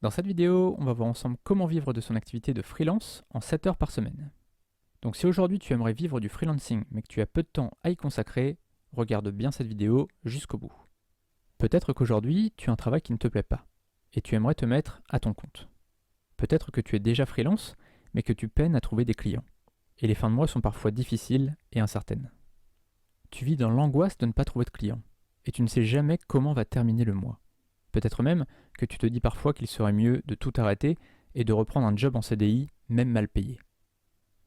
Dans cette vidéo, on va voir ensemble comment vivre de son activité de freelance en 7 heures par semaine. Donc si aujourd'hui tu aimerais vivre du freelancing mais que tu as peu de temps à y consacrer, regarde bien cette vidéo jusqu'au bout. Peut-être qu'aujourd'hui tu as un travail qui ne te plaît pas et tu aimerais te mettre à ton compte. Peut-être que tu es déjà freelance mais que tu peines à trouver des clients et les fins de mois sont parfois difficiles et incertaines. Tu vis dans l'angoisse de ne pas trouver de clients et tu ne sais jamais comment va terminer le mois. Peut-être même que tu te dis parfois qu'il serait mieux de tout arrêter et de reprendre un job en CDI, même mal payé.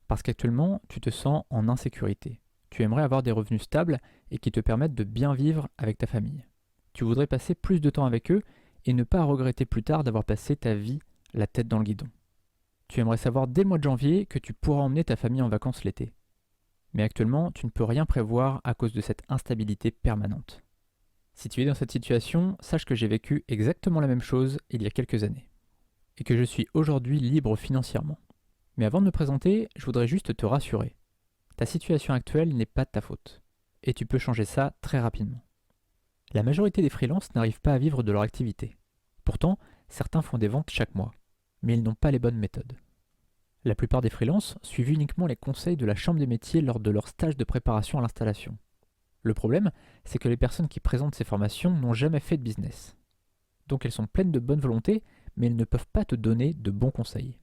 Parce qu'actuellement, tu te sens en insécurité. Tu aimerais avoir des revenus stables et qui te permettent de bien vivre avec ta famille. Tu voudrais passer plus de temps avec eux et ne pas regretter plus tard d'avoir passé ta vie la tête dans le guidon. Tu aimerais savoir dès le mois de janvier que tu pourras emmener ta famille en vacances l'été. Mais actuellement, tu ne peux rien prévoir à cause de cette instabilité permanente. Si tu es dans cette situation, sache que j'ai vécu exactement la même chose il y a quelques années, et que je suis aujourd'hui libre financièrement. Mais avant de me présenter, je voudrais juste te rassurer. Ta situation actuelle n'est pas de ta faute, et tu peux changer ça très rapidement. La majorité des freelances n'arrivent pas à vivre de leur activité. Pourtant, certains font des ventes chaque mois, mais ils n'ont pas les bonnes méthodes. La plupart des freelances suivent uniquement les conseils de la chambre des métiers lors de leur stage de préparation à l'installation. Le problème, c'est que les personnes qui présentent ces formations n'ont jamais fait de business. Donc elles sont pleines de bonne volonté, mais elles ne peuvent pas te donner de bons conseils.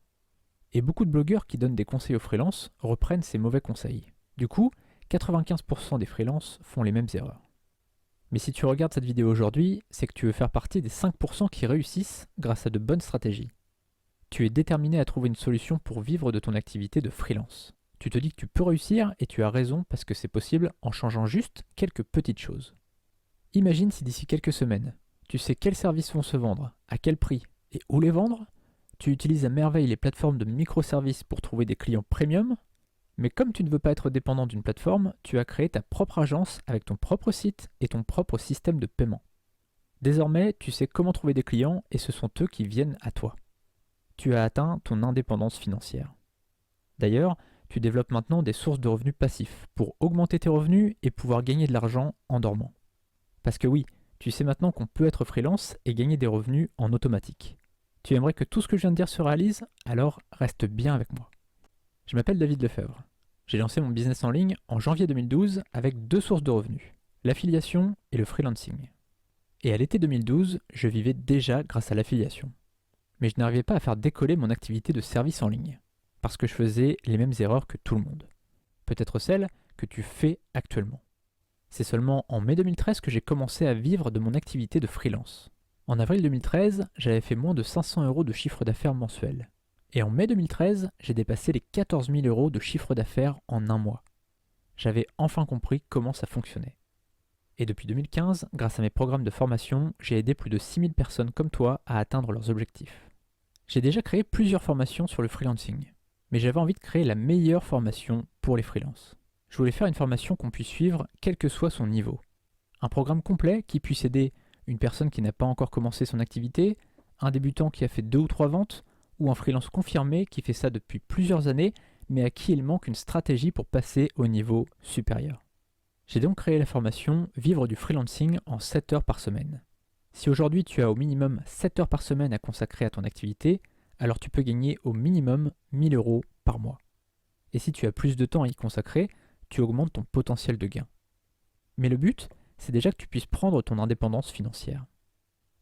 Et beaucoup de blogueurs qui donnent des conseils aux freelances reprennent ces mauvais conseils. Du coup, 95% des freelances font les mêmes erreurs. Mais si tu regardes cette vidéo aujourd'hui, c'est que tu veux faire partie des 5% qui réussissent grâce à de bonnes stratégies. Tu es déterminé à trouver une solution pour vivre de ton activité de freelance. Tu te dis que tu peux réussir et tu as raison parce que c'est possible en changeant juste quelques petites choses. Imagine si d'ici quelques semaines, tu sais quels services vont se vendre, à quel prix et où les vendre. Tu utilises à merveille les plateformes de microservices pour trouver des clients premium. Mais comme tu ne veux pas être dépendant d'une plateforme, tu as créé ta propre agence avec ton propre site et ton propre système de paiement. Désormais, tu sais comment trouver des clients et ce sont eux qui viennent à toi. Tu as atteint ton indépendance financière. D'ailleurs, tu développes maintenant des sources de revenus passifs pour augmenter tes revenus et pouvoir gagner de l'argent en dormant. Parce que oui, tu sais maintenant qu'on peut être freelance et gagner des revenus en automatique. Tu aimerais que tout ce que je viens de dire se réalise? Alors reste bien avec moi. Je m'appelle David Lefebvre. J'ai lancé mon business en ligne en janvier 2012 avec deux sources de revenus, l'affiliation et le freelancing. Et à l'été 2012, je vivais déjà grâce à l'affiliation. Mais je n'arrivais pas à faire décoller mon activité de service en ligne. Parce que je faisais les mêmes erreurs que tout le monde. Peut-être celles que tu fais actuellement. C'est seulement en mai 2013 que j'ai commencé à vivre de mon activité de freelance. En avril 2013, j'avais fait moins de 500 € de chiffre d'affaires mensuel. Et en mai 2013, j'ai dépassé les 14 000 € de chiffre d'affaires en un mois. J'avais enfin compris comment ça fonctionnait. Et depuis 2015, grâce à mes programmes de formation, j'ai aidé plus de 6000 personnes comme toi à atteindre leurs objectifs. J'ai déjà créé plusieurs formations sur le freelancing. Mais j'avais envie de créer la meilleure formation pour les freelances. Je voulais faire une formation qu'on puisse suivre quel que soit son niveau. Un programme complet qui puisse aider une personne qui n'a pas encore commencé son activité, un débutant qui a fait 2 ou 3 ventes, ou un freelance confirmé qui fait ça depuis plusieurs années, mais à qui il manque une stratégie pour passer au niveau supérieur. J'ai donc créé la formation Vivre du freelancing en 7 heures par semaine. Si aujourd'hui tu as au minimum 7 heures par semaine à consacrer à ton activité, alors tu peux gagner au minimum 1000 € par mois. Et si tu as plus de temps à y consacrer, tu augmentes ton potentiel de gain. Mais le but, c'est déjà que tu puisses prendre ton indépendance financière.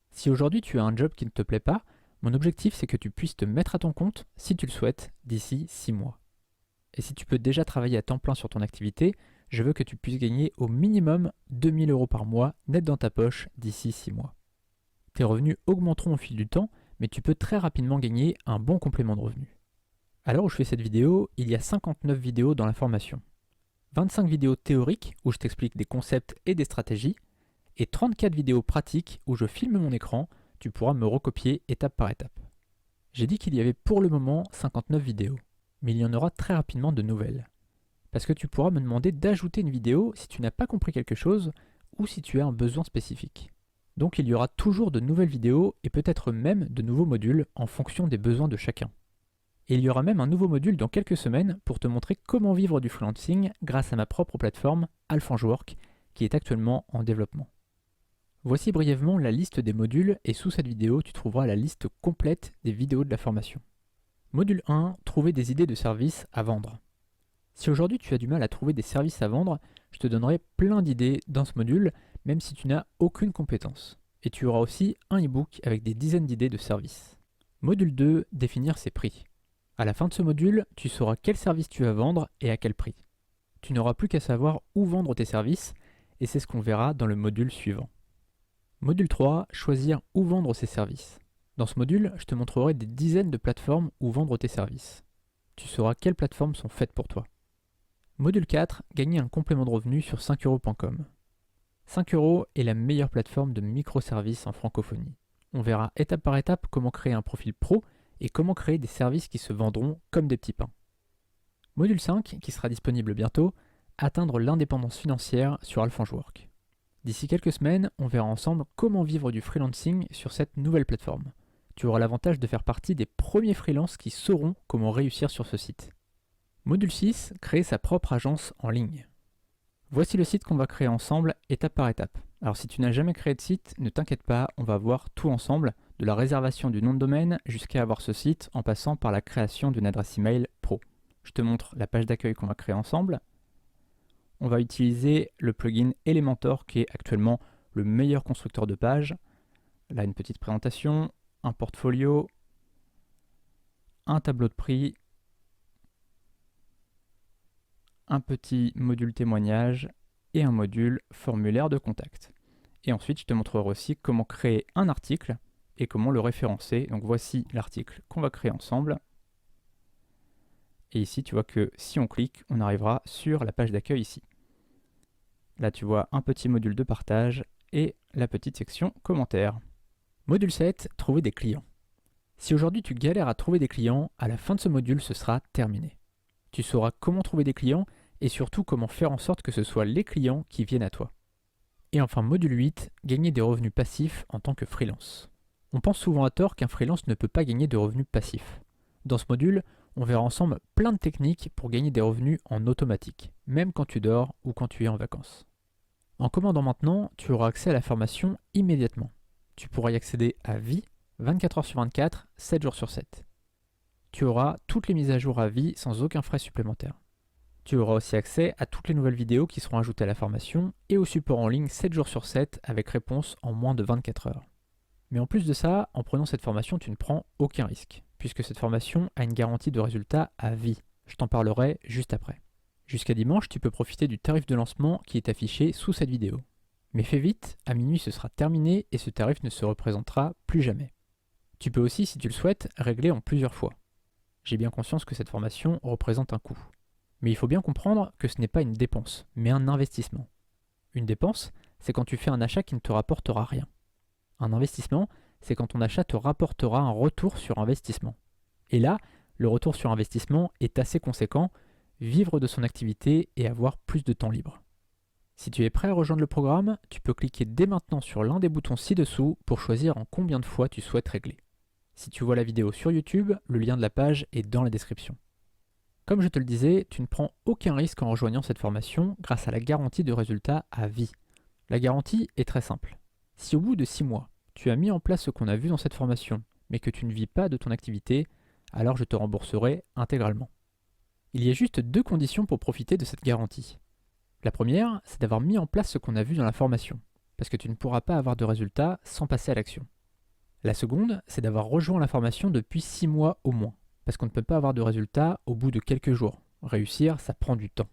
Si aujourd'hui tu as un job qui ne te plaît pas, mon objectif c'est que tu puisses te mettre à ton compte, si tu le souhaites, d'ici 6 mois. Et si tu peux déjà travailler à temps plein sur ton activité, je veux que tu puisses gagner au minimum 2000 € par mois net dans ta poche d'ici 6 mois. Tes revenus augmenteront au fil du temps, mais tu peux très rapidement gagner un bon complément de revenus. À l'heure où je fais cette vidéo, il y a 59 vidéos dans la formation. 25 vidéos théoriques où je t'explique des concepts et des stratégies, et 34 vidéos pratiques où je filme mon écran, tu pourras me recopier étape par étape. J'ai dit qu'il y avait pour le moment 59 vidéos, mais il y en aura très rapidement de nouvelles. Parce que tu pourras me demander d'ajouter une vidéo si tu n'as pas compris quelque chose ou si tu as un besoin spécifique. Donc il y aura toujours de nouvelles vidéos et peut-être même de nouveaux modules en fonction des besoins de chacun. Et il y aura même un nouveau module dans quelques semaines pour te montrer comment vivre du freelancing grâce à ma propre plateforme Alphangework qui est actuellement en développement. Voici brièvement la liste des modules et sous cette vidéo, tu trouveras la liste complète des vidéos de la formation. Module 1, trouver des idées de services à vendre. Si aujourd'hui tu as du mal à trouver des services à vendre, je te donnerai plein d'idées dans ce module, même si tu n'as aucune compétence. Et tu auras aussi un e-book avec des dizaines d'idées de services. Module 2, définir ses prix. À la fin de ce module, tu sauras quel service tu vas vendre et à quel prix. Tu n'auras plus qu'à savoir où vendre tes services, et c'est ce qu'on verra dans le module suivant. Module 3, choisir où vendre ses services. Dans ce module, je te montrerai des dizaines de plateformes où vendre tes services. Tu sauras quelles plateformes sont faites pour toi. Module 4, gagner un complément de revenu sur 5euros.com. 5€ est la meilleure plateforme de microservices en francophonie. On verra étape par étape comment créer un profil pro et comment créer des services qui se vendront comme des petits pains. Module 5, qui sera disponible bientôt, atteindre l'indépendance financière sur Alphonse-Work. D'ici quelques semaines, on verra ensemble comment vivre du freelancing sur cette nouvelle plateforme. Tu auras l'avantage de faire partie des premiers freelances qui sauront comment réussir sur ce site. Module 6, créer sa propre agence en ligne. Voici le site qu'on va créer ensemble, étape par étape. Alors si tu n'as jamais créé de site, ne t'inquiète pas, on va voir tout ensemble, de la réservation du nom de domaine jusqu'à avoir ce site en passant par la création d'une adresse email pro. Je te montre la page d'accueil qu'on va créer ensemble. On va utiliser le plugin Elementor qui est actuellement le meilleur constructeur de pages. Là, une petite présentation, un portfolio, un tableau de prix, un petit module témoignage et un module formulaire de contact. Et ensuite, je te montrerai aussi comment créer un article et comment le référencer. Donc voici l'article qu'on va créer ensemble. Et ici, tu vois que si on clique, on arrivera sur la page d'accueil ici. Là, tu vois un petit module de partage et la petite section commentaires. Module 7, trouver des clients. Si aujourd'hui tu galères à trouver des clients, à la fin de ce module, ce sera terminé. Tu sauras comment trouver des clients et surtout comment faire en sorte que ce soit les clients qui viennent à toi. Et enfin, module 8, gagner des revenus passifs en tant que freelance. On pense souvent à tort qu'un freelance ne peut pas gagner de revenus passifs. Dans ce module, on verra ensemble plein de techniques pour gagner des revenus en automatique, même quand tu dors ou quand tu es en vacances. En commandant maintenant, tu auras accès à la formation immédiatement. Tu pourras y accéder à vie, 24 heures sur 24, 7 jours sur 7. Tu auras toutes les mises à jour à vie sans aucun frais supplémentaire. Tu auras aussi accès à toutes les nouvelles vidéos qui seront ajoutées à la formation et au support en ligne 7 jours sur 7 avec réponse en moins de 24 heures. Mais en plus de ça, en prenant cette formation, tu ne prends aucun risque, puisque cette formation a une garantie de résultat à vie. Je t'en parlerai juste après. Jusqu'à dimanche, tu peux profiter du tarif de lancement qui est affiché sous cette vidéo. Mais fais vite, à minuit ce sera terminé et ce tarif ne se représentera plus jamais. Tu peux aussi, si tu le souhaites, régler en plusieurs fois. J'ai bien conscience que cette formation représente un coût. Mais il faut bien comprendre que ce n'est pas une dépense, mais un investissement. Une dépense, c'est quand tu fais un achat qui ne te rapportera rien. Un investissement, c'est quand ton achat te rapportera un retour sur investissement. Et là, le retour sur investissement est assez conséquent, vivre de son activité et avoir plus de temps libre. Si tu es prêt à rejoindre le programme, tu peux cliquer dès maintenant sur l'un des boutons ci-dessous pour choisir en combien de fois tu souhaites régler. Si tu vois la vidéo sur YouTube, le lien de la page est dans la description. Comme je te le disais, tu ne prends aucun risque en rejoignant cette formation grâce à la garantie de résultat à vie. La garantie est très simple. Si au bout de 6 mois, tu as mis en place ce qu'on a vu dans cette formation, mais que tu ne vis pas de ton activité, alors je te rembourserai intégralement. Il y a juste 2 conditions pour profiter de cette garantie. La première, c'est d'avoir mis en place ce qu'on a vu dans la formation, parce que tu ne pourras pas avoir de résultat sans passer à l'action. La seconde, c'est d'avoir rejoint la formation depuis 6 mois au moins, parce qu'on ne peut pas avoir de résultat au bout de quelques jours. Réussir, ça prend du temps.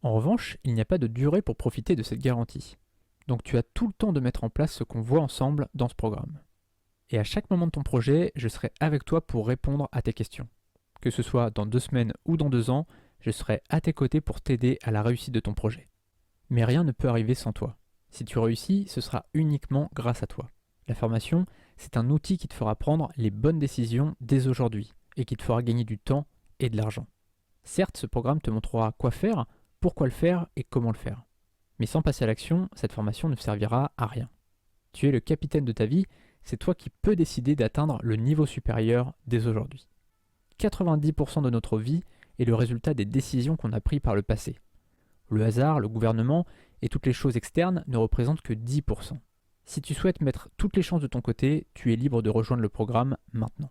En revanche, il n'y a pas de durée pour profiter de cette garantie. Donc tu as tout le temps de mettre en place ce qu'on voit ensemble dans ce programme. Et à chaque moment de ton projet, je serai avec toi pour répondre à tes questions. Que ce soit dans 2 semaines ou dans 2 ans, je serai à tes côtés pour t'aider à la réussite de ton projet. Mais rien ne peut arriver sans toi. Si tu réussis, ce sera uniquement grâce à toi. La formation, c'est un outil qui te fera prendre les bonnes décisions dès aujourd'hui et qui te fera gagner du temps et de l'argent. Certes, ce programme te montrera quoi faire, pourquoi le faire et comment le faire. Mais sans passer à l'action, cette formation ne servira à rien. Tu es le capitaine de ta vie, c'est toi qui peux décider d'atteindre le niveau supérieur dès aujourd'hui. 90% de notre vie est le résultat des décisions qu'on a prises par le passé. Le hasard, le gouvernement et toutes les choses externes ne représentent que 10%. Si tu souhaites mettre toutes les chances de ton côté, tu es libre de rejoindre le programme maintenant.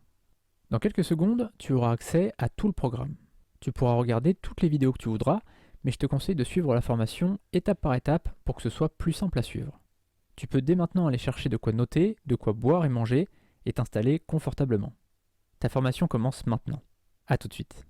Dans quelques secondes, tu auras accès à tout le programme. Tu pourras regarder toutes les vidéos que tu voudras, mais je te conseille de suivre la formation étape par étape pour que ce soit plus simple à suivre. Tu peux dès maintenant aller chercher de quoi noter, de quoi boire et manger et t'installer confortablement. Ta formation commence maintenant. À tout de suite.